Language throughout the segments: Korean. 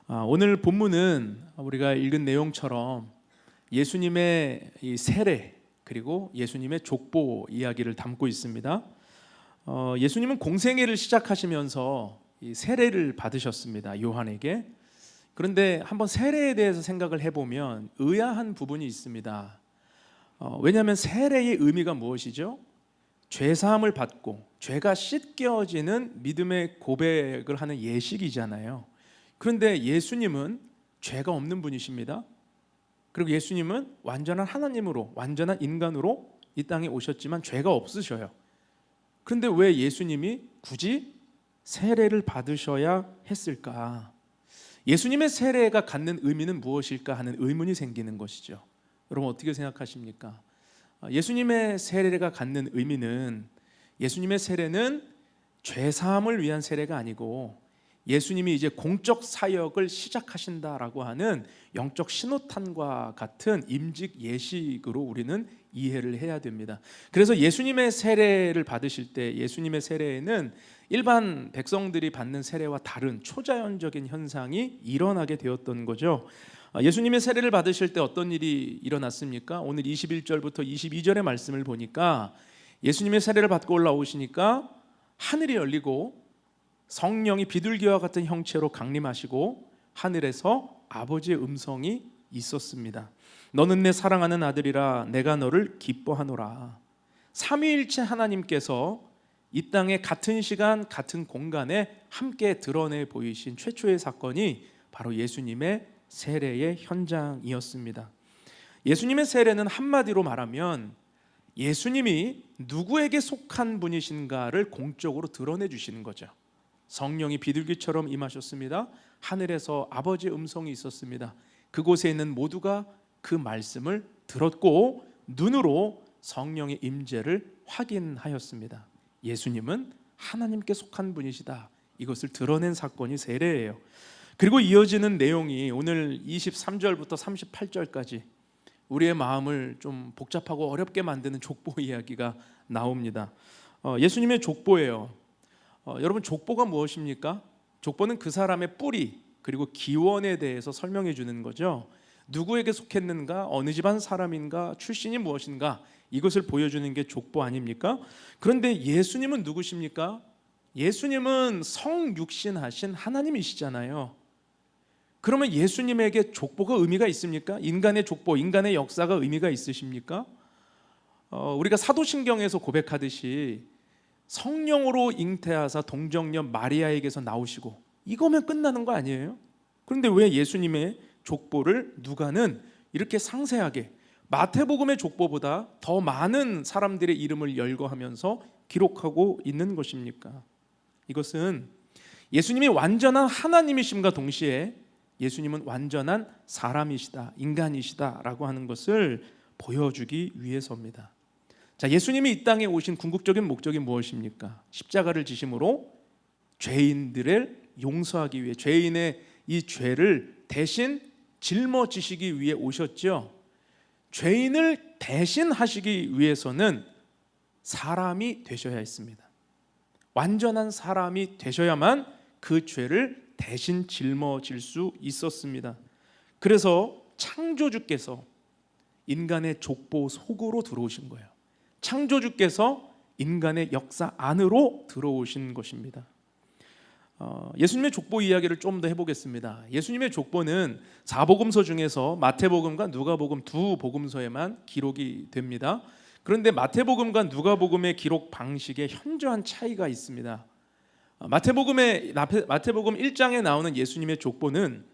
오늘 본문은 우리가 읽은 내용처럼 예수님의 이 세례 그리고 예수님의 족보 이야기를 담고 있습니다. 예수님은 공생애를 시작하시면서 이 세례를 받으셨습니다, 요한에게. 그런데 한번 세례에 대해서 생각을 해보면 의아한 부분이 있습니다. 왜냐하면 세례의 의미가 무엇이죠? 죄사함을 받고 죄가 씻겨지는 믿음의 고백을 하는 예식이잖아요. 그런데 예수님은 죄가 없는 분이십니다. 그리고 예수님은 완전한 하나님으로, 완전한 인간으로 이 땅에 오셨지만 죄가 없으셔요. 그런데 왜 예수님이 굳이 세례를 받으셔야 했을까? 예수님의 세례가 갖는 의미는 무엇일까 하는 의문이 생기는 것이죠. 여러분 어떻게 생각하십니까? 예수님의 세례가 갖는 의미는, 예수님의 세례는 죄사함을 위한 세례가 아니고 예수님이 이제 공적 사역을 시작하신다라고 하는 영적 신호탄과 같은 임직 예식으로 우리는 이해를 해야 됩니다. 그래서 예수님의 세례를 받으실 때 예수님의 세례에는 일반 백성들이 받는 세례와 다른 초자연적인 현상이 일어나게 되었던 거죠. 예수님의 세례를 받으실 때 어떤 일이 일어났습니까? 오늘 21절부터 22절의 말씀을 보니까 예수님의 세례를 받고 올라오시니까 하늘이 열리고 성령이 비둘기와 같은 형체로 강림하시고 하늘에서 아버지의 음성이 있었습니다. 너는 내 사랑하는 아들이라 내가 너를 기뻐하노라. 삼위일체 하나님께서 이 땅에 같은 시간 같은 공간에 함께 드러내 보이신 최초의 사건이 바로 예수님의 세례의 현장이었습니다. 예수님의 세례는 한마디로 말하면 예수님이 누구에게 속한 분이신가를 공적으로 드러내 주시는 거죠. 성령이 비둘기처럼 임하셨습니다. 하늘에서 아버지의 음성이 있었습니다. 그곳에 있는 모두가 그 말씀을 들었고 눈으로 성령의 임재를 확인하였습니다. 예수님은 하나님께 속한 분이시다, 이것을 드러낸 사건이 세례예요. 그리고 이어지는 내용이 오늘 23절부터 38절까지 우리의 마음을 좀 복잡하고 어렵게 만드는 족보 이야기가 나옵니다. 예수님의 족보예요. 여러분 족보가 무엇입니까? 족보는 그 사람의 뿌리 그리고 기원에 대해서 설명해 주는 거죠. 누구에게 속했는가, 어느 집안 사람인가, 출신이 무엇인가, 이것을 보여주는 게 족보 아닙니까? 그런데 예수님은 누구십니까? 예수님은 성육신하신 하나님이시잖아요. 그러면 예수님에게 족보가 의미가 있습니까? 인간의 족보, 인간의 역사가 의미가 있으십니까? 우리가 사도신경에서 고백하듯이 성령으로 잉태하사 동정녀 마리아에게서 나오시고 이거면 끝나는 거 아니에요? 그런데 왜 예수님의 족보를 누가는 이렇게 상세하게 마태복음의 족보보다 더 많은 사람들의 이름을 열거하면서 기록하고 있는 것입니까? 이것은 예수님이 완전한 하나님이심과 동시에 예수님은 완전한 사람이시다, 인간이시다라고 하는 것을 보여주기 위해서입니다. 자, 예수님이 이 땅에 오신 궁극적인 목적이 무엇입니까? 십자가를 지심으로 죄인들을 용서하기 위해, 죄인의 이 죄를 대신 짊어지시기 위해 오셨죠. 죄인을 대신하시기 위해서는 사람이 되셔야 했습니다. 완전한 사람이 되셔야만 그 죄를 대신 짊어질 수 있었습니다. 그래서 창조주께서 인간의 족보 속으로 들어오신 거예요. 창조주께서 인간의 역사 안으로 들어오신 것입니다. 예수님의 족보 이야기를 좀 더 해보겠습니다. 예수님의 족보는 사복음서 중에서 마태복음과 누가복음 두 복음서에만 기록이 됩니다. 그런데 마태복음과 누가복음의 기록 방식에 현저한 차이가 있습니다. 마태복음 1장에 나오는 예수님의 족보는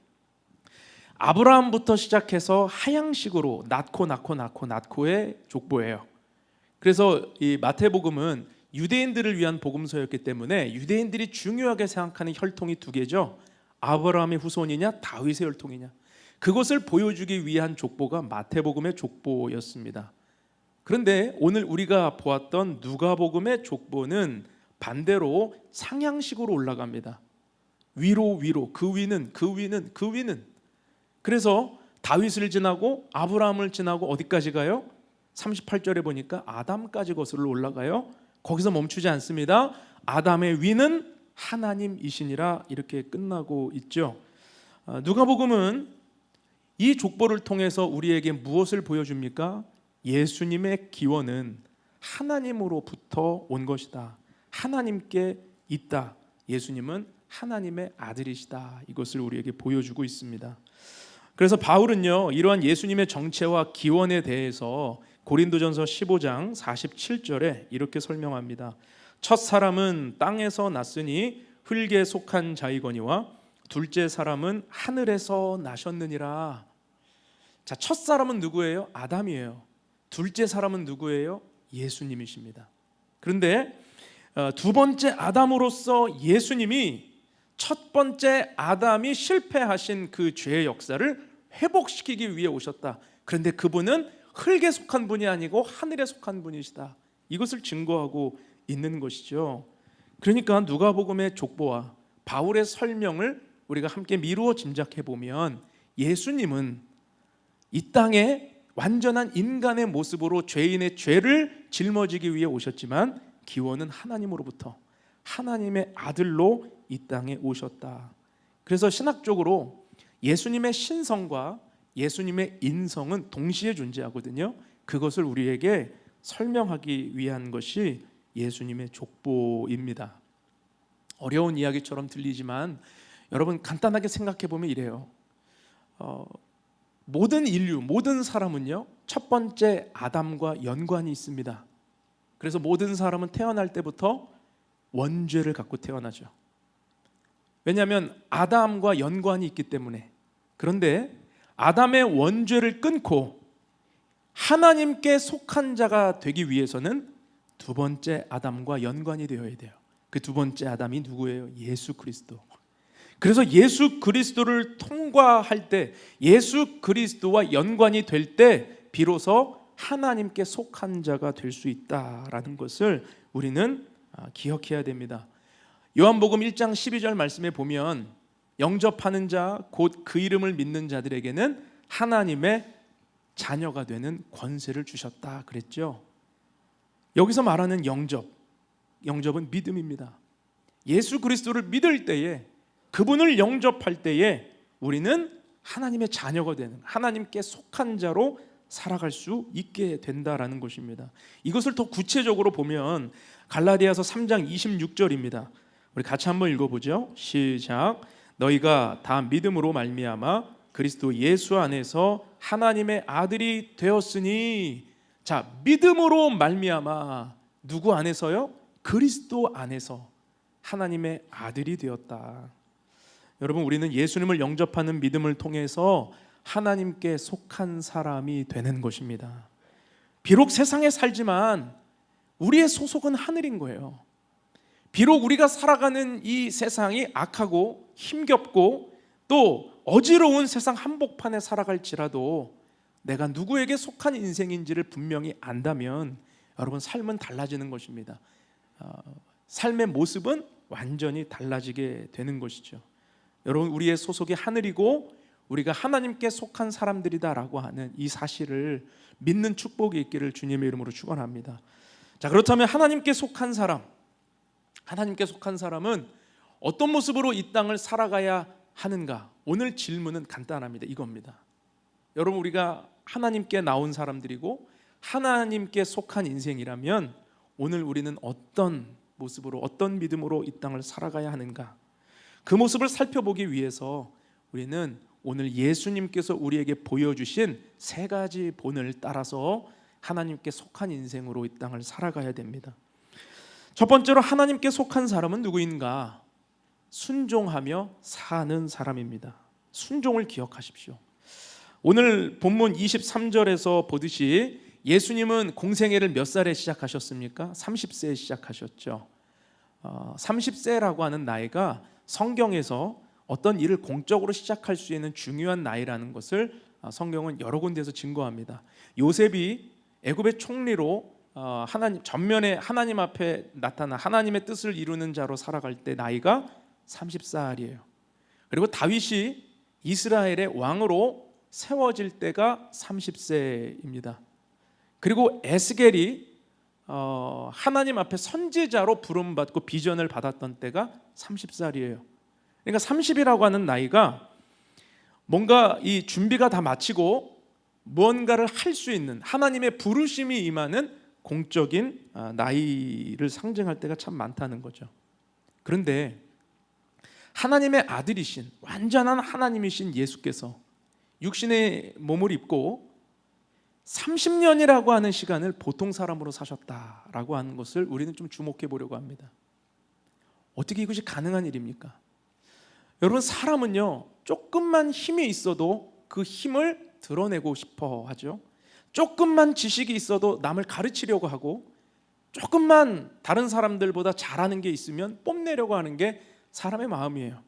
아브라함부터 시작해서 하향식으로 낳고의 족보예요. 그래서 이 마태복음은 유대인들을 위한 복음서였기 때문에 유대인들이 중요하게 생각하는 혈통이 두 개죠. 아브라함의 후손이냐 다윗의 혈통이냐, 그것을 보여주기 위한 족보가 마태복음의 족보였습니다. 그런데 오늘 우리가 보았던 누가복음의 족보는 반대로 상향식으로 올라갑니다. 위로, 그 위는. 그래서 다윗을 지나고 아브라함을 지나고 어디까지 가요? 38절에 보니까 아담까지 거슬러 올라가요. 거기서 멈추지 않습니다. 아담의 위는 하나님이시니라, 이렇게 끝나고 있죠. 누가복음은 이 족보를 통해서 우리에게 무엇을 보여줍니까? 예수님의 기원은 하나님으로부터 온 것이다. 하나님께 있다. 예수님은 하나님의 아들이시다. 이것을 우리에게 보여주고 있습니다. 그래서 바울은요, 이러한 예수님의 정체와 기원에 대해서 고린도전서 15장 47절에 이렇게 설명합니다. 첫 사람은 땅에서 났으니 흙에 속한 자이거니와 둘째 사람은 하늘에서 나셨느니라. 자, 첫 사람은 누구예요? 아담이에요. 둘째 사람은 누구예요? 예수님이십니다. 그런데 두 번째 아담으로서 예수님이 첫 번째 아담이 실패하신 그 죄의 역사를 회복시키기 위해 오셨다. 그런데 그분은 흙에 속한 분이 아니고 하늘에 속한 분이시다. 이것을 증거하고 있는 것이죠. 그러니까 누가복음의 족보와 바울의 설명을 우리가 함께 미루어 짐작해 보면 예수님은 이 땅에 완전한 인간의 모습으로 죄인의 죄를 짊어지기 위해 오셨지만 기원은 하나님으로부터 하나님의 아들로 이 땅에 오셨다. 그래서 신학적으로 예수님의 신성과 예수님의 인성은 동시에 존재하거든요. 그것을 우리에게 설명하기 위한 것이 예수님의 족보입니다. 어려운 이야기처럼 들리지만 여러분 간단하게 생각해 보면 이래요. 모든 인류, 모든 사람은요, 첫 번째 아담과 연관이 있습니다. 그래서 모든 사람은 태어날 때부터 원죄를 갖고 태어나죠. 왜냐하면 아담과 연관이 있기 때문에. 그런데 아담의 원죄를 끊고 하나님께 속한 자가 되기 위해서는 두 번째 아담과 연관이 되어야 돼요. 그 두 번째 아담이 누구예요? 예수 그리스도. 그래서 예수 그리스도를 통과할 때, 예수 그리스도와 연관이 될 때 비로소 하나님께 속한 자가 될 수 있다라는 것을 우리는 기억해야 됩니다. 요한복음 1장 12절 말씀에 보면 영접하는 자, 곧 그 이름을 믿는 자들에게는 하나님의 자녀가 되는 권세를 주셨다 그랬죠. 여기서 말하는 영접은 믿음입니다. 예수 그리스도를 믿을 때에, 그분을 영접할 때에 우리는 하나님의 자녀가 되는, 하나님께 속한 자로 살아갈 수 있게 된다라는 것입니다. 이것을 더 구체적으로 보면 갈라디아서 3장 26절입니다. 우리 같이 한번 읽어보죠. 시작. 너희가 다 믿음으로 말미암아 그리스도 예수 안에서 하나님의 아들이 되었으니. 자, 믿음으로 말미암아 누구 안에서요? 그리스도 안에서 하나님의 아들이 되었다. 여러분, 우리는 예수님을 영접하는 믿음을 통해서 하나님께 속한 사람이 되는 것입니다. 비록 세상에 살지만 우리의 소속은 하늘인 거예요. 비록 우리가 살아가는 이 세상이 악하고 힘겹고 또 어지러운 세상 한복판에 살아갈지라도 내가 누구에게 속한 인생인지를 분명히 안다면 여러분, 삶은 달라지는 것입니다. 삶의 모습은 완전히 달라지게 되는 것이죠. 여러분, 우리의 소속이 하늘이고 우리가 하나님께 속한 사람들이다라고 하는 이 사실을 믿는 축복이 있기를 주님의 이름으로 축원합니다. 자, 그렇다면 하나님께 속한 사람은 어떤 모습으로 이 땅을 살아가야 하는가? 오늘 질문은 간단합니다. 이겁니다. 여러분, 우리가 하나님께 나온 사람들이고 하나님께 속한 인생이라면 오늘 우리는 어떤 모습으로, 어떤 믿음으로 이 땅을 살아가야 하는가? 그 모습을 살펴보기 위해서 우리는 오늘 예수님께서 우리에게 보여주신 세 가지 본을 따라서 하나님께 속한 인생으로 이 땅을 살아가야 됩니다. 첫 번째로 하나님께 속한 사람은 누구인가? 순종하며 사는 사람입니다. 순종을 기억하십시오. 오늘 본문 23절에서 보듯이 예수님은 공생애를 몇 살에 시작하셨습니까? 30세에 시작하셨죠. 30세라고 하는 나이가 성경에서 어떤 일을 공적으로 시작할 수 있는 중요한 나이라는 것을 성경은 여러 군데에서 증거합니다. 요셉이 애굽의 총리로 전면에 하나님 앞에 나타나 하나님의 뜻을 이루는 자로 살아갈 때 나이가 30살이에요. 그리고 다윗이 이스라엘의 왕으로 세워질 때가 30세입니다. 그리고 에스겔이 하나님 앞에 선지자로 부름받고 비전을 받았던 때가 30살이에요. 그러니까 30이라고 하는 나이가 뭔가 이 준비가 다 마치고 무언가를 할 수 있는 하나님의 부르심이 임하는 공적인 나이를 상징할 때가 참 많다는 거죠. 그런데 하나님의 아들이신 완전한 하나님이신 예수께서 육신의 몸을 입고 30년이라고 하는 시간을 보통 사람으로 사셨다라고 하는 것을 우리는 좀 주목해 보려고 합니다. 어떻게 이것이 가능한 일입니까? 여러분, 사람은요 조금만 힘이 있어도 그 힘을 드러내고 싶어 하죠. 조금만 지식이 있어도 남을 가르치려고 하고, 조금만 다른 사람들보다 잘하는 게 있으면 뽐내려고 하는 게 사람의 마음이에요.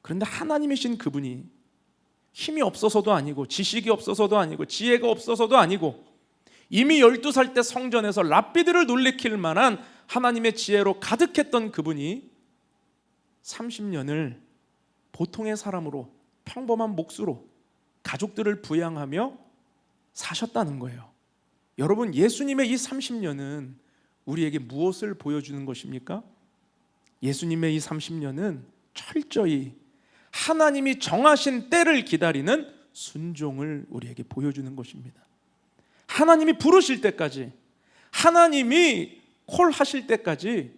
그런데 하나님이신 그분이 힘이 없어서도 아니고, 지식이 없어서도 아니고, 지혜가 없어서도 아니고, 이미 12살 때 성전에서 랍비들을 놀래킬 만한 하나님의 지혜로 가득했던 그분이 30년을 보통의 사람으로, 평범한 몫으로 가족들을 부양하며 사셨다는 거예요. 여러분, 예수님의 이 30년은 우리에게 무엇을 보여주는 것입니까? 예수님의 이 30년은 철저히 하나님이 정하신 때를 기다리는 순종을 우리에게 보여주는 것입니다. 하나님이 부르실 때까지, 하나님이 콜하실 때까지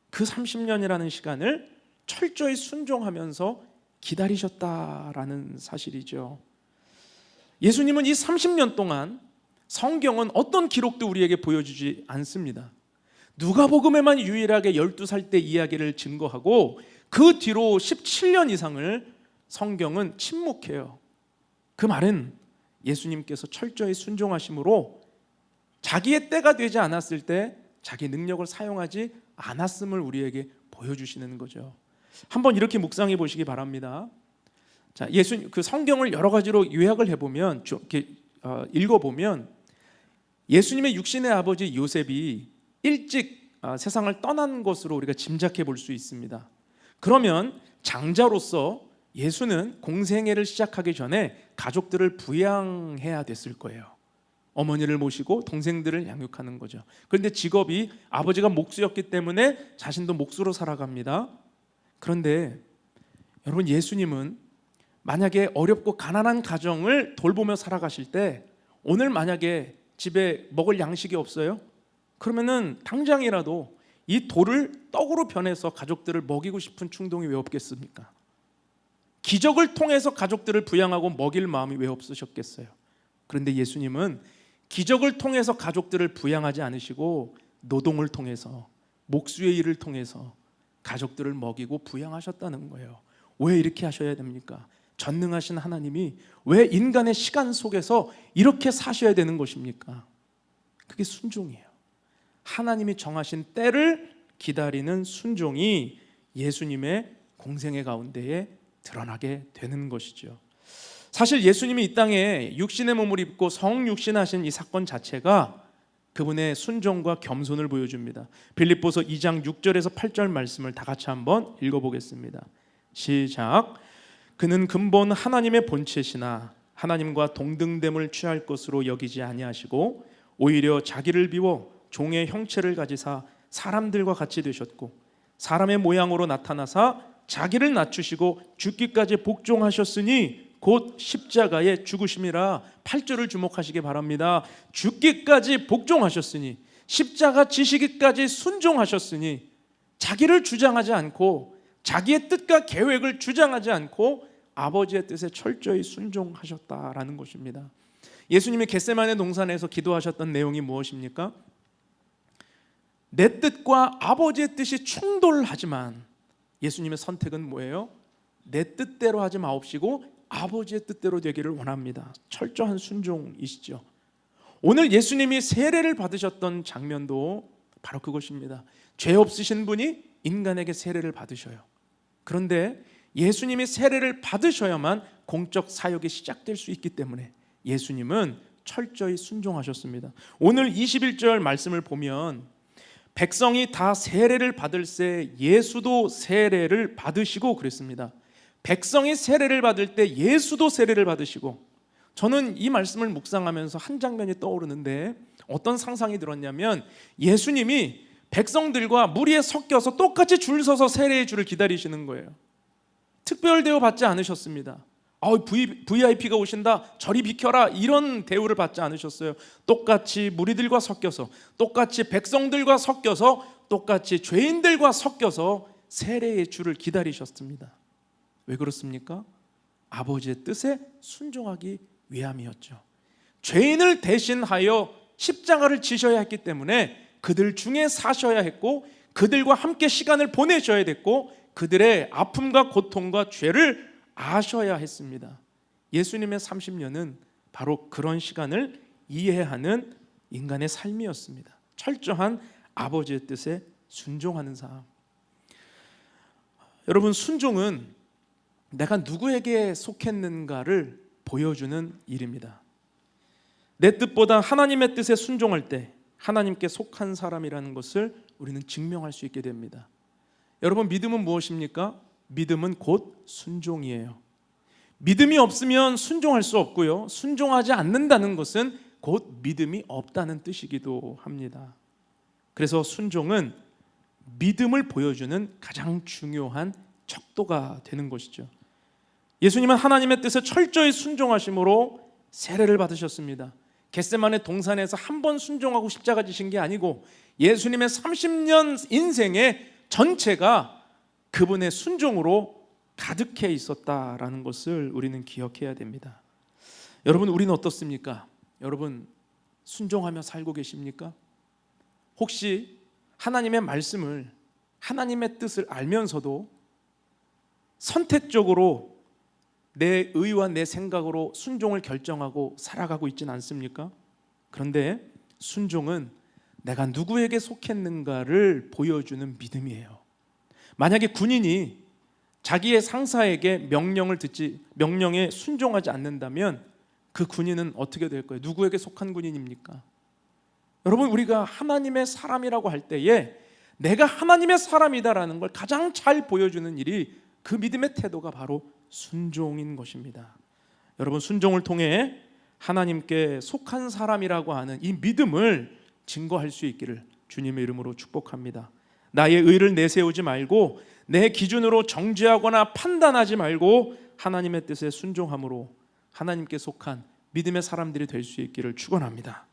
그 30년이라는 시간을 철저히 순종하면서 기다리셨다라는 사실이죠. 예수님은 이 30년 동안 성경은 어떤 기록도 우리에게 보여주지 않습니다. 누가복음에만 유일하게 12살 때 이야기를 증거하고, 그 뒤로 17년 이상을 성경은 침묵해요. 그 말은 예수님께서 철저히 순종하심으로 자기의 때가 되지 않았을 때 자기 능력을 사용하지 않았음을 우리에게 보여주시는 거죠. 한번 이렇게 묵상해 보시기 바랍니다. 자, 그 성경을 여러 가지로 요약을 해보면, 이렇게 읽어보면, 예수님의 육신의 아버지 요셉이 일찍 세상을 떠난 것으로 우리가 짐작해 볼 수 있습니다. 그러면 장자로서 예수는 공생애를 시작하기 전에 가족들을 부양해야 됐을 거예요. 어머니를 모시고 동생들을 양육하는 거죠. 그런데 직업이 아버지가 목수였기 때문에 자신도 목수로 살아갑니다. 그런데 여러분, 예수님은 만약에 어렵고 가난한 가정을 돌보며 살아가실 때, 오늘 만약에 집에 먹을 양식이 없어요? 그러면은 당장이라도 이 돌을 떡으로 변해서 가족들을 먹이고 싶은 충동이 왜 없겠습니까? 기적을 통해서 가족들을 부양하고 먹일 마음이 왜 없으셨겠어요? 그런데 예수님은 기적을 통해서 가족들을 부양하지 않으시고 노동을 통해서, 목수의 일을 통해서 가족들을 먹이고 부양하셨다는 거예요. 왜 이렇게 하셔야 됩니까? 전능하신 하나님이 왜 인간의 시간 속에서 이렇게 사셔야 되는 것입니까? 그게 순종이에요. 하나님이 정하신 때를 기다리는 순종이 예수님의 공생애 가운데에 드러나게 되는 것이죠. 사실 예수님이 이 땅에 육신의 몸을 입고 성육신하신 이 사건 자체가 그분의 순종과 겸손을 보여줍니다. 빌립보서 2장 6절에서 8절 말씀을 다 같이 한번 읽어보겠습니다. 시작. 그는 근본 하나님의 본체시나 하나님과 동등됨을 취할 것으로 여기지 아니하시고 오히려 자기를 비워 종의 형체를 가지사 사람들과 같이 되셨고 사람의 모양으로 나타나사 자기를 낮추시고 죽기까지 복종하셨으니 곧 십자가의 죽으심이라. 8절을 주목하시기 바랍니다. 죽기까지 복종하셨으니, 십자가 지시기까지 순종하셨으니, 자기를 주장하지 않고 자기의 뜻과 계획을 주장하지 않고 아버지의 뜻에 철저히 순종하셨다라는 것입니다. 예수님이 겟세마네 동산에서 기도하셨던 내용이 무엇입니까? 내 뜻과 아버지의 뜻이 충돌하지만 예수님의 선택은 뭐예요? 내 뜻대로 하지 마옵시고 아버지의 뜻대로 되기를 원합니다. 철저한 순종이시죠. 오늘 예수님이 세례를 받으셨던 장면도 바로 그것입니다. 죄 없으신 분이 인간에게 세례를 받으셔요. 그런데 예수님이 세례를 받으셔야만 공적 사역이 시작될 수 있기 때문에 예수님은 철저히 순종하셨습니다. 오늘 21절 말씀을 보면 백성이 다 세례를 받을 새 예수도 세례를 받으시고 그랬습니다. 백성이 세례를 받을 때 예수도 세례를 받으시고, 저는 이 말씀을 묵상하면서 한 장면이 떠오르는데 어떤 상상이 들었냐면, 예수님이 백성들과 무리에 섞여서 똑같이 줄 서서 세례의 줄을 기다리시는 거예요. 특별 대우 받지 않으셨습니다. VIP가 오신다, 저리 비켜라, 이런 대우를 받지 않으셨어요. 똑같이 무리들과 섞여서, 똑같이 백성들과 섞여서, 똑같이 죄인들과 섞여서 세례의 주를 기다리셨습니다. 왜 그렇습니까? 아버지의 뜻에 순종하기 위함이었죠. 죄인을 대신하여 십자가를 지셔야 했기 때문에 그들 중에 사셔야 했고, 그들과 함께 시간을 보내셔야 됐고, 그들의 아픔과 고통과 죄를 아셔야 했습니다. 예수님의 30년은 바로 그런 시간을 이해하는 인간의 삶이었습니다. 철저한 아버지의 뜻에 순종하는 삶. 여러분, 순종은 내가 누구에게 속했는가를 보여주는 일입니다. 내 뜻보다 하나님의 뜻에 순종할 때 하나님께 속한 사람이라는 것을 우리는 증명할 수 있게 됩니다. 여러분, 믿음은 무엇입니까? 믿음은 곧 순종이에요. 믿음이 없으면 순종할 수 없고요, 순종하지 않는다는 것은 곧 믿음이 없다는 뜻이기도 합니다. 그래서 순종은 믿음을 보여주는 가장 중요한 척도가 되는 것이죠. 예수님은 하나님의 뜻에 철저히 순종하심으로 세례를 받으셨습니다. 겟세마네 동산에서 한 번 순종하고 십자가 지신 게 아니고 예수님의 30년 인생의 전체가 그분의 순종으로 가득해 있었다라는 것을 우리는 기억해야 됩니다. 여러분, 우리는 어떻습니까? 여러분, 순종하며 살고 계십니까? 혹시 하나님의 말씀을, 하나님의 뜻을 알면서도 선택적으로 내 의와 내 생각으로 순종을 결정하고 살아가고 있지는 않습니까? 그런데 순종은 내가 누구에게 속했는가를 보여주는 믿음이에요. 만약에 군인이 자기의 상사에게 명령에 순종하지 않는다면 그 군인은 어떻게 될 거예요? 누구에게 속한 군인입니까? 여러분, 우리가 하나님의 사람이라고 할 때에 내가 하나님의 사람이다라는 걸 가장 잘 보여주는 일이 그 믿음의 태도가 바로 순종인 것입니다. 여러분, 순종을 통해 하나님께 속한 사람이라고 하는 이 믿음을 증거할 수 있기를 주님의 이름으로 축복합니다. 나의 의를 내세우지 말고 내 기준으로 정죄하거나 판단하지 말고 하나님의 뜻에 순종함으로 하나님께 속한 믿음의 사람들이 될 수 있기를 축원합니다.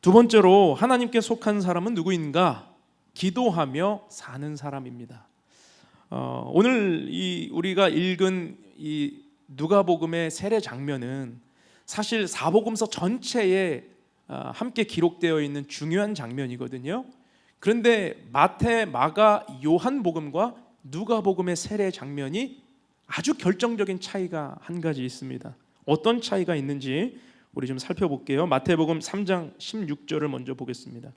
두 번째로 하나님께 속한 사람은 누구인가? 기도하며 사는 사람입니다. 오늘 우리가 읽은 이 누가복음의 세례 장면은 사실 사복음서 전체에 함께 기록되어 있는 중요한 장면이거든요. 그런데 마태, 마가, 요한복음과 누가복음의 세례 장면이 아주 결정적인 차이가 한 가지 있습니다. 어떤 차이가 있는지 우리 좀 살펴볼게요. 마태복음 3장 16절을 먼저 보겠습니다.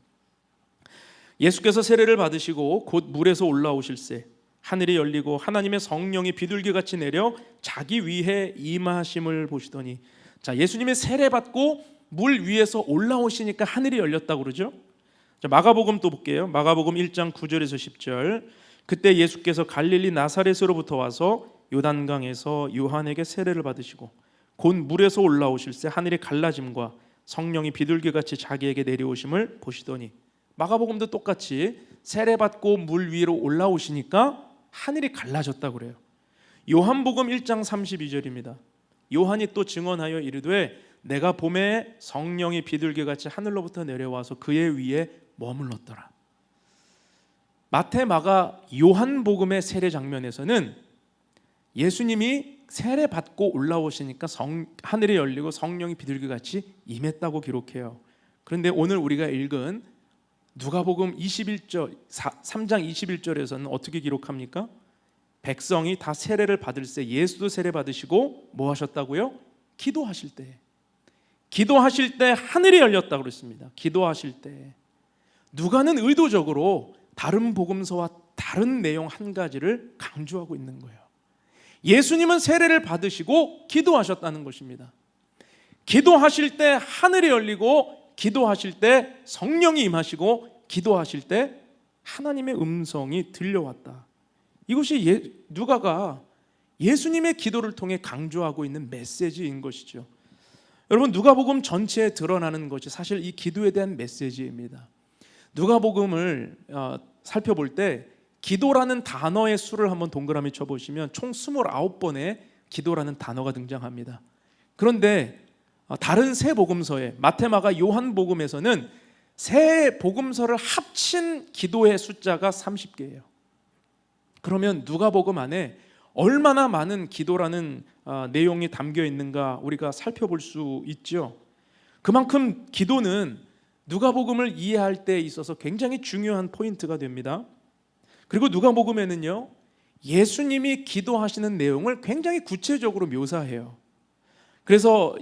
예수께서 세례를 받으시고 곧 물에서 올라오실새 하늘이 열리고 하나님의 성령이 비둘기같이 내려 자기 위에 임하심을 보시더니, 자, 예수님의 세례 받고 물 위에서 올라오시니까 하늘이 열렸다고 그러죠. 자, 마가복음 또 볼게요. 마가복음 1장 9절에서 10절. 그때 예수께서 갈릴리 나사렛으로부터 와서 요단강에서 요한에게 세례를 받으시고 곧 물에서 올라오실새 하늘이 갈라짐과 성령이 비둘기같이 자기에게 내려오심을 보시더니, 마가복음도 똑같이 세례 받고 물 위로 올라오시니까 하늘이 갈라졌다고 그래요. 요한복음 1장 32절입니다. 요한이 또 증언하여 이르되 내가 봄에 성령이 비둘기같이 하늘로부터 내려와서 그의 위에 머물렀더라. 마태, 마가, 요한복음의 세례 장면에서는 예수님이 세례 받고 올라오시니까 하늘이 열리고 성령이 비둘기같이 임했다고 기록해요. 그런데 오늘 우리가 읽은 누가복음 21절 3장 21절에서는 어떻게 기록합니까? 백성이 다 세례를 받을 때 예수도 세례 받으시고 뭐 하셨다고요? 기도하실 때 하늘이 열렸다고 그랬습니다. 기도하실 때. 누가는 의도적으로 다른 복음서와 다른 내용 한 가지를 강조하고 있는 거예요. 예수님은 세례를 받으시고 기도하셨다는 것입니다. 기도하실 때 하늘이 열리고, 기도하실 때 성령이 임하시고, 기도하실 때 하나님의 음성이 들려왔다. 이것이 누가가 예수님의 기도를 통해 강조하고 있는 메시지인 것이죠. 여러분, 누가복음 전체에 드러나는 것이 사실 이 기도에 대한 메시지입니다. 누가복음을 살펴볼 때 기도라는 단어의 수를 한번 동그라미 쳐보시면 총 29번의 기도라는 단어가 등장합니다. 그런데 다른 세 복음서에 마태, 마가, 요한 복음에서는 세 복음서를 합친 기도의 숫자가 30개예요. 그러면 누가복음 안에 얼마나 많은 기도라는 내용이 담겨 있는가 우리가 살펴볼 수 있죠. 그만큼 기도는 누가복음을 이해할 때 있어서 굉장히 중요한 포인트가 됩니다. 그리고 누가복음에는요, 예수님이 기도하시는 내용을 굉장히 구체적으로 묘사해요. 그래서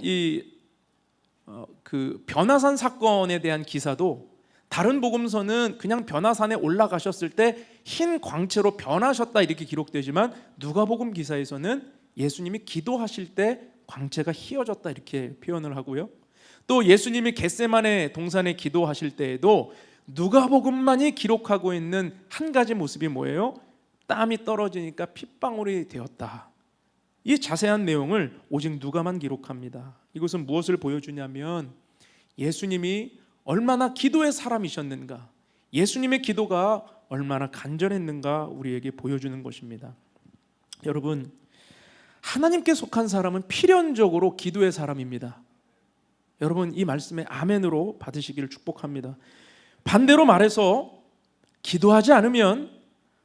그 변화산 사건에 대한 기사도 다른 복음서는 그냥 변화산에 올라가셨을 때 흰 광채로 변하셨다 이렇게 기록되지만 누가복음 기사에서는 예수님이 기도하실 때 광채가 휘어졌다 이렇게 표현을 하고요. 또 예수님이 겟세마네 동산에 기도하실 때에도 누가복음만이 기록하고 있는 한 가지 모습이 뭐예요? 땀이 떨어지니까 핏방울이 되었다. 이 자세한 내용을 오직 누가만 기록합니다. 이것은 무엇을 보여주냐면 예수님이 얼마나 기도의 사람이셨는가, 예수님의 기도가 얼마나 간절했는가 우리에게 보여주는 것입니다. 여러분, 하나님께 속한 사람은 필연적으로 기도의 사람입니다. 여러분, 이 말씀에 아멘으로 받으시기를 축복합니다. 반대로 말해서 기도하지 않으면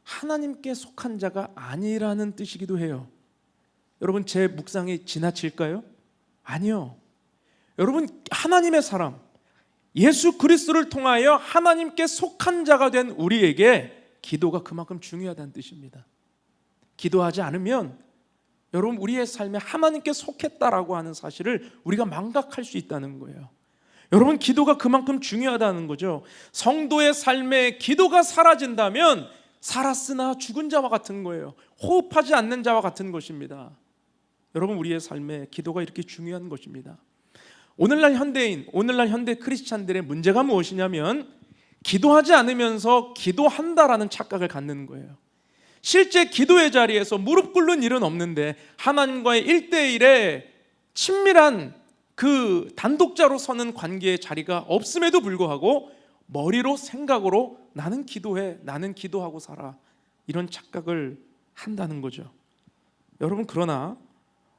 하나님께 속한 자가 아니라는 뜻이기도 해요. 여러분, 제 묵상이 지나칠까요? 아니요. 여러분, 하나님의 사람, 예수 그리스도를 통하여 하나님께 속한 자가 된 우리에게 기도가 그만큼 중요하다는 뜻입니다. 기도하지 않으면 여러분, 우리의 삶에 하나님께 속했다라고 하는 사실을 우리가 망각할 수 있다는 거예요. 여러분, 기도가 그만큼 중요하다는 거죠. 성도의 삶에 기도가 사라진다면 살았으나 죽은 자와 같은 거예요. 호흡하지 않는 자와 같은 것입니다. 여러분, 우리의 삶에 기도가 이렇게 중요한 것입니다. 오늘날 현대인, 오늘날 현대 크리스찬들의 문제가 무엇이냐면 기도하지 않으면서 기도한다라는 착각을 갖는 거예요. 실제 기도의 자리에서 무릎 꿇는 일은 없는데 하나님과의 1대1의 친밀한 그 단독자로 서는 관계의 자리가 없음에도 불구하고 머리로 생각으로 나는 기도해, 나는 기도하고 살아, 이런 착각을 한다는 거죠. 여러분, 그러나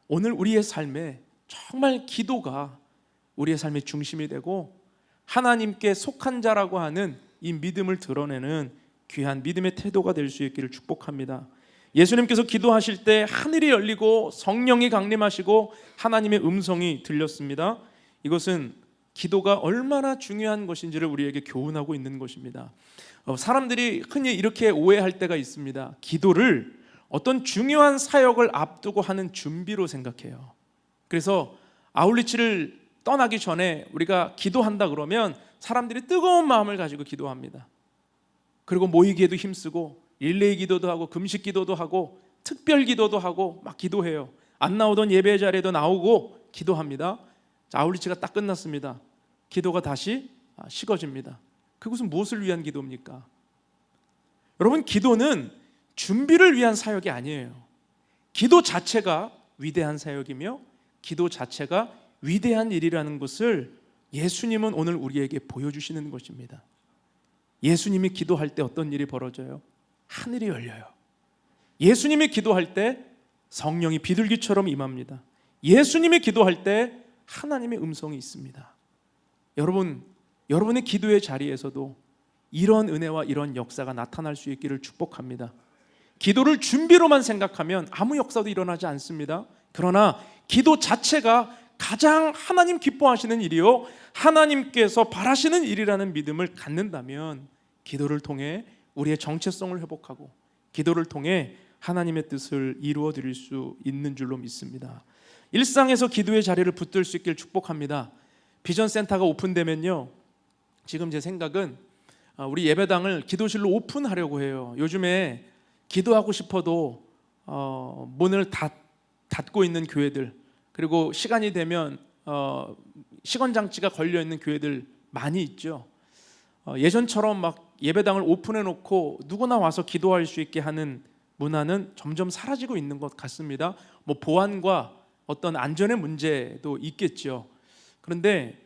오늘 우리의 삶에 정말 기도가 우리의 삶의 중심이 되고 하나님께 속한 자라고 하는 이 믿음을 드러내는 귀한 믿음의 태도가 될 수 있기를 축복합니다. 예수님께서 기도하실 때 하늘이 열리고 성령이 강림하시고 하나님의 음성이 들렸습니다. 이것은 기도가 얼마나 중요한 것인지를 우리에게 교훈하고 있는 것입니다. 사람들이 흔히 이렇게 오해할 때가 있습니다. 기도를 어떤 중요한 사역을 앞두고 하는 준비로 생각해요. 그래서 아울리치를 떠나기 전에 우리가 기도한다 그러면 사람들이 뜨거운 마음을 가지고 기도합니다. 그리고 모이기에도 힘쓰고 릴레이 기도도 하고 금식 기도도 하고 특별 기도도 하고 막 기도해요. 안 나오던 예배 자리에도 나오고 기도합니다. 자, 아울리치가 딱 끝났습니다. 기도가 다시 식어집니다. 그것은 무엇을 위한 기도입니까? 여러분, 기도는 준비를 위한 사역이 아니에요. 기도 자체가 위대한 사역이며 기도 자체가 위대한 일이라는 것을 예수님은 오늘 우리에게 보여주시는 것입니다. 예수님이 기도할 때 어떤 일이 벌어져요? 하늘이 열려요. 예수님이 기도할 때 성령이 비둘기처럼 임합니다. 예수님이 기도할 때 하나님의 음성이 있습니다. 여러분, 여러분의 기도의 자리에서도 이런 은혜와 이런 역사가 나타날 수 있기를 축복합니다. 기도를 준비로만 생각하면 아무 역사도 일어나지 않습니다. 그러나 기도 자체가 가장 하나님 기뻐하시는 일이요, 하나님께서 바라시는 일이라는 믿음을 갖는다면 기도를 통해 우리의 정체성을 회복하고 기도를 통해 하나님의 뜻을 이루어 드릴 수 있는 줄로 믿습니다. 일상에서 기도의 자리를 붙들 수 있길 축복합니다. 비전센터가 오픈되면요, 지금 제 생각은 우리 예배당을 기도실로 오픈하려고 해요. 요즘에 기도하고 싶어도 문을 닫고 있는 교회들, 그리고 시간이 되면 시건장치가 걸려있는 교회들 많이 있죠. 예전처럼 막 예배당을 오픈해 놓고 누구나 와서 기도할 수 있게 하는 문화는 점점 사라지고 있는 것 같습니다. 뭐 보안과 어떤 안전의 문제도 있겠죠. 그런데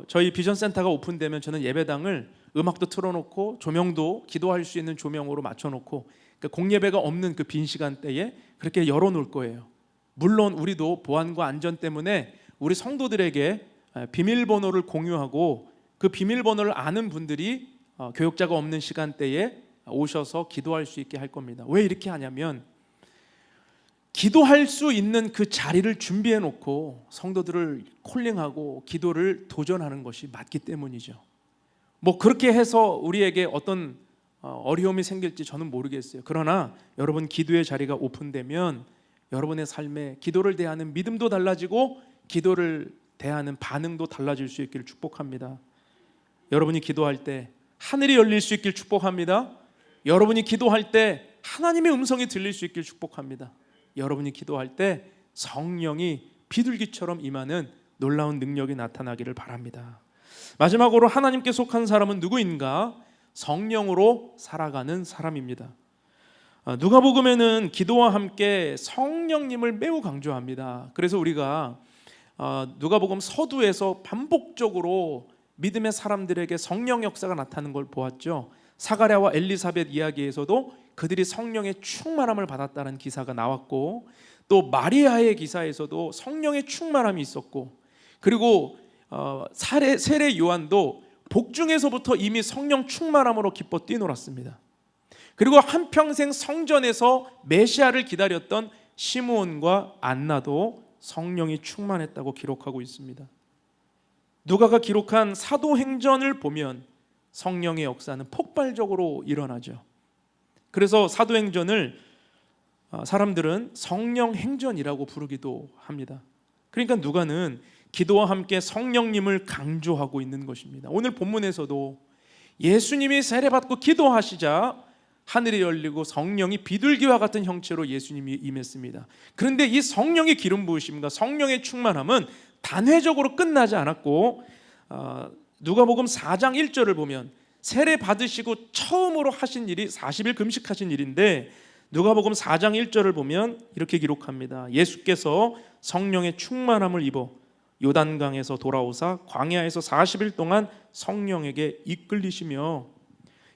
저희 비전센터가 오픈되면 저는 예배당을 음악도 틀어놓고 조명도 기도할 수 있는 조명으로 맞춰놓고, 그러니까 공예배가 없는 그 빈 시간대에 그렇게 열어놓을 거예요. 물론 우리도 보안과 안전 때문에 우리 성도들에게 비밀번호를 공유하고 그 비밀번호를 아는 분들이 교역자가 없는 시간대에 오셔서 기도할 수 있게 할 겁니다. 왜 이렇게 하냐면 기도할 수 있는 그 자리를 준비해 놓고 성도들을 콜링하고 기도를 도전하는 것이 맞기 때문이죠. 뭐 그렇게 해서 우리에게 어떤 어려움이 생길지 저는 모르겠어요. 그러나 여러분 기도의 자리가 오픈되면 여러분의 삶에 기도를 대하는 믿음도 달라지고 기도를 대하는 반응도 달라질 수 있기를 축복합니다. 여러분이 기도할 때 하늘이 열릴 수 있길 축복합니다. 여러분이 기도할 때 하나님의 음성이 들릴 수 있길 축복합니다. 여러분이 기도할 때 성령이 비둘기처럼 임하는 놀라운 능력이 나타나기를 바랍니다. 마지막으로 하나님께 속한 사람은 누구인가? 성령으로 살아가는 사람입니다. 누가복음에는 기도와 함께 성령님을 매우 강조합니다. 그래서 우리가 누가복음 서두에서 반복적으로 믿음의 사람들에게 성령 역사가 나타나는 걸 보았죠. 사가랴와 엘리사벳 이야기에서도 그들이 성령의 충만함을 받았다는 기사가 나왔고, 또 마리아의 기사에서도 성령의 충만함이 있었고, 그리고 세례 요한도 복중에서부터 이미 성령 충만함으로 기뻐 뛰놀았습니다. 그리고 한평생 성전에서 메시아를 기다렸던 시므온과 안나도 성령이 충만했다고 기록하고 있습니다. 누가가 기록한 사도행전을 보면 성령의 역사는 폭발적으로 일어나죠. 그래서 사도행전을 사람들은 성령행전이라고 부르기도 합니다. 그러니까 누가는 기도와 함께 성령님을 강조하고 있는 것입니다. 오늘 본문에서도 예수님이 세례받고 기도하시자 하늘이 열리고 성령이 비둘기와 같은 형체로 예수님이 임했습니다. 그런데 이 성령의 기름 부으심과 성령의 충만함은 단회적으로 끝나지 않았고, 누가복음 4장 1절을 보면 세례 받으시고 처음으로 하신 일이 40일 금식하신 일인데, 누가복음 4장 1절을 보면 이렇게 기록합니다. 예수께서 성령의 충만함을 입어 요단강에서 돌아오사 광야에서 40일 동안 성령에게 이끌리시며,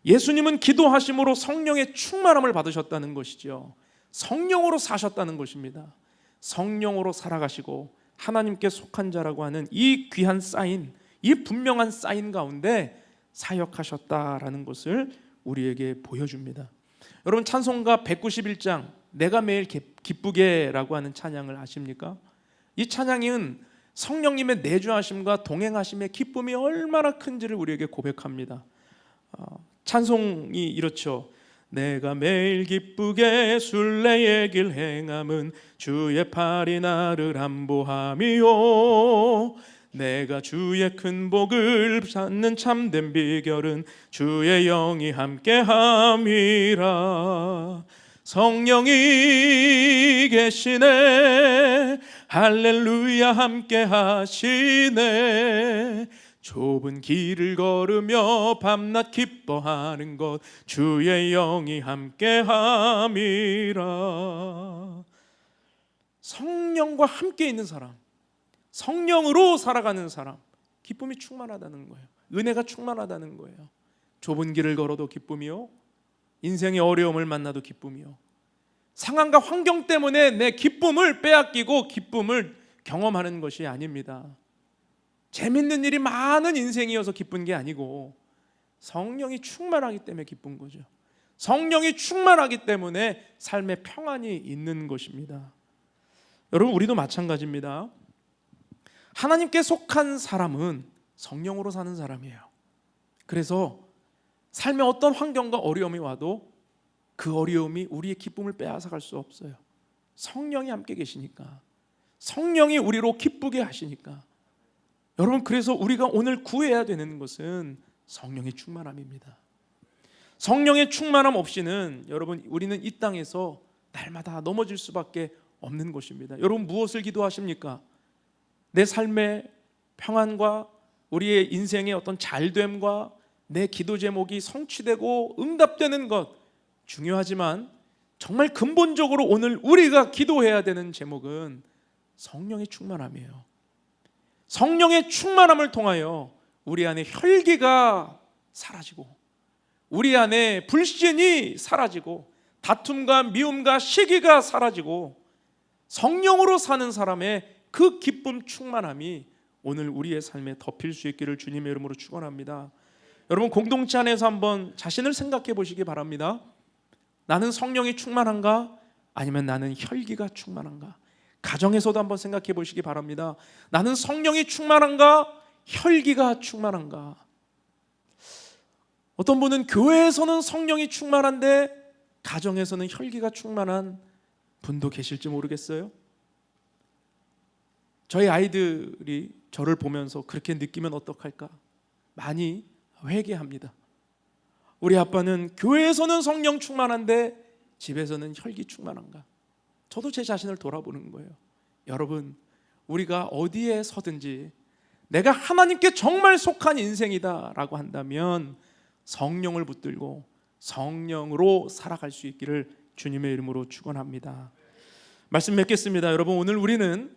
예수님은 기도하심으로 성령의 충만함을 받으셨다는 것이죠. 성령으로 사셨다는 것입니다. 성령으로 살아가시고 하나님께 속한 자라고 하는 이 귀한 사인, 이 분명한 사인 가운데 사역하셨다라는 것을 우리에게 보여줍니다. 여러분, 찬송가 191장 내가 매일 기쁘게라고 하는 찬양을 아십니까? 이 찬양은 성령님의 내주하심과 동행하심의 기쁨이 얼마나 큰지를 우리에게 고백합니다. 찬송이 이렇죠. 내가 매일 기쁘게 순례의 길 행함은 주의 팔이 나를 안보함이요, 내가 주의 큰 복을 찾는 참된 비결은 주의 영이 함께함이라. 성령이 계시네, 할렐루야 함께하시네, 좁은 길을 걸으며 밤낮 기뻐하는 것 주의 영이 함께함이라. 성령과 함께 있는 사람, 성령으로 살아가는 사람, 기쁨이 충만하다는 거예요. 은혜가 충만하다는 거예요. 좁은 길을 걸어도 기쁨이요, 인생의 어려움을 만나도 기쁨이요, 상황과 환경 때문에 내 기쁨을 빼앗기고 기쁨을 경험하는 것이 아닙니다. 재밌는 일이 많은 인생이어서 기쁜 게 아니고 성령이 충만하기 때문에 기쁜 거죠. 성령이 충만하기 때문에 삶의 평안이 있는 것입니다. 여러분, 우리도 마찬가지입니다. 하나님께 속한 사람은 성령으로 사는 사람이에요. 그래서 삶에 어떤 환경과 어려움이 와도 그 어려움이 우리의 기쁨을 빼앗아갈 수 없어요. 성령이 함께 계시니까, 성령이 우리로 기쁘게 하시니까. 여러분, 그래서 우리가 오늘 구해야 되는 것은 성령의 충만함입니다. 성령의 충만함 없이는 여러분, 우리는 이 땅에서 날마다 넘어질 수밖에 없는 것입니다. 여러분, 무엇을 기도하십니까? 내 삶의 평안과 우리의 인생의 어떤 잘됨과 내 기도 제목이 성취되고 응답되는 것 중요하지만, 정말 근본적으로 오늘 우리가 기도해야 되는 제목은 성령의 충만함이에요. 성령의 충만함을 통하여 우리 안에 혈기가 사라지고, 우리 안에 불신이 사라지고, 다툼과 미움과 시기가 사라지고, 성령으로 사는 사람의 그 기쁨 충만함이 오늘 우리의 삶에 덮일 수 있기를 주님의 이름으로 축원합니다. 여러분, 공동체 안에서 한번 자신을 생각해 보시기 바랍니다. 나는 성령이 충만한가? 아니면 나는 혈기가 충만한가? 가정에서도 한번 생각해 보시기 바랍니다. 나는 성령이 충만한가? 혈기가 충만한가? 어떤 분은 교회에서는 성령이 충만한데 가정에서는 혈기가 충만한 분도 계실지 모르겠어요. 저희 아이들이 저를 보면서 그렇게 느끼면 어떡할까? 많이 회개합니다. 우리 아빠는 교회에서는 성령 충만한데 집에서는 혈기 충만한가? 저도 제 자신을 돌아보는 거예요. 여러분, 우리가 어디에 서든지 내가 하나님께 정말 속한 인생이다 라고 한다면 성령을 붙들고 성령으로 살아갈 수 있기를 주님의 이름으로 축원합니다. 말씀 맺겠습니다. 여러분, 오늘 우리는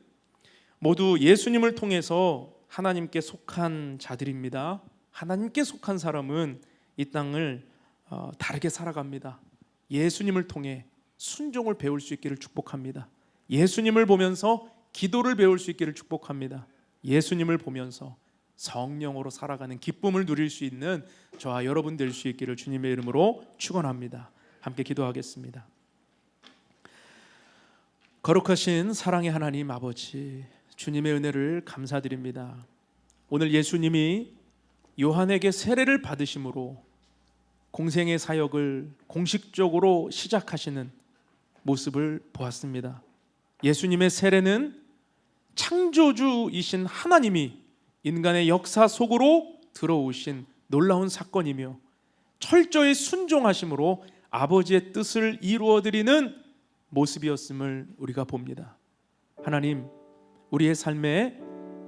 모두 예수님을 통해서 하나님께 속한 자들입니다. 하나님께 속한 사람은 이 땅을 다르게 살아갑니다. 예수님을 통해 순종을 배울 수 있기를 축복합니다. 예수님을 보면서 기도를 배울 수 있기를 축복합니다. 예수님을 보면서 성령으로 살아가는 기쁨을 누릴 수 있는 저와 여러분 될 수 있기를 주님의 이름으로 축원합니다. 함께 기도하겠습니다. 거룩하신 사랑의 하나님 아버지, 주님의 은혜를 감사드립니다. 오늘 예수님이 요한에게 세례를 받으심으로 공생의 사역을 공식적으로 시작하시는 모습을 보았습니다. 예수님의 세례는 창조주이신 하나님이 인간의 역사 속으로 들어오신 놀라운 사건이며 철저히 순종하심으로 아버지의 뜻을 이루어드리는 모습이었음을 우리가 봅니다. 하나님, 우리의 삶에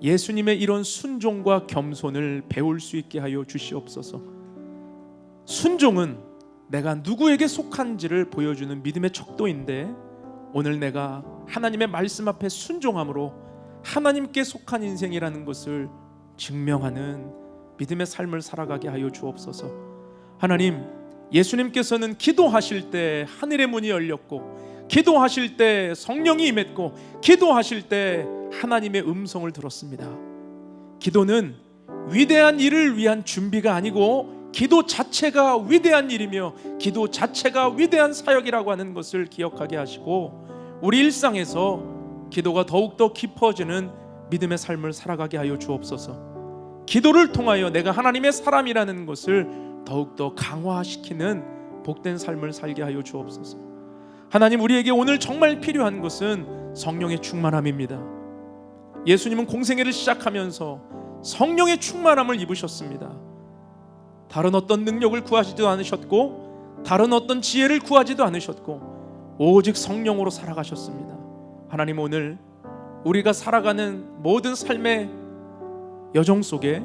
예수님의 이런 순종과 겸손을 배울 수 있게 하여 주시옵소서. 순종은 내가 누구에게 속한지를 보여주는 믿음의 척도인데 오늘 내가 하나님의 말씀 앞에 순종함으로 하나님께 속한 인생이라는 것을 증명하는 믿음의 삶을 살아가게 하여 주옵소서. 하나님, 예수님께서는 기도하실 때 하늘의 문이 열렸고 기도하실 때 성령이 임했고 기도하실 때 하나님의 음성을 들었습니다. 기도는 위대한 일을 위한 준비가 아니고 기도 자체가 위대한 일이며 기도 자체가 위대한 사역이라고 하는 것을 기억하게 하시고 우리 일상에서 기도가 더욱더 깊어지는 믿음의 삶을 살아가게 하여 주옵소서. 기도를 통하여 내가 하나님의 사람이라는 것을 더욱더 강화시키는 복된 삶을 살게 하여 주옵소서. 하나님, 우리에게 오늘 정말 필요한 것은 성령의 충만함입니다. 예수님은 공생애를 시작하면서 성령의 충만함을 입으셨습니다. 다른 어떤 능력을 구하지도 않으셨고 다른 어떤 지혜를 구하지도 않으셨고 오직 성령으로 살아가셨습니다. 하나님, 오늘 우리가 살아가는 모든 삶의 여정 속에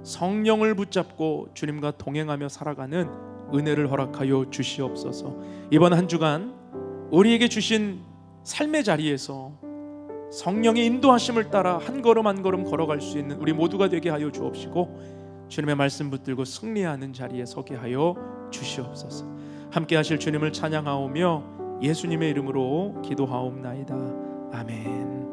성령을 붙잡고 주님과 동행하며 살아가는 은혜를 허락하여 주시옵소서. 이번 한 주간 우리에게 주신 삶의 자리에서 성령의 인도하심을 따라 한 걸음 한 걸음 걸어갈 수 있는 우리 모두가 되게 하여 주옵시고 주님의 말씀 붙들고 승리하는 자리에 서게 하여 주시옵소서. 함께 하실 주님을 찬양하오며 예수님의 이름으로 기도하옵나이다. 아멘.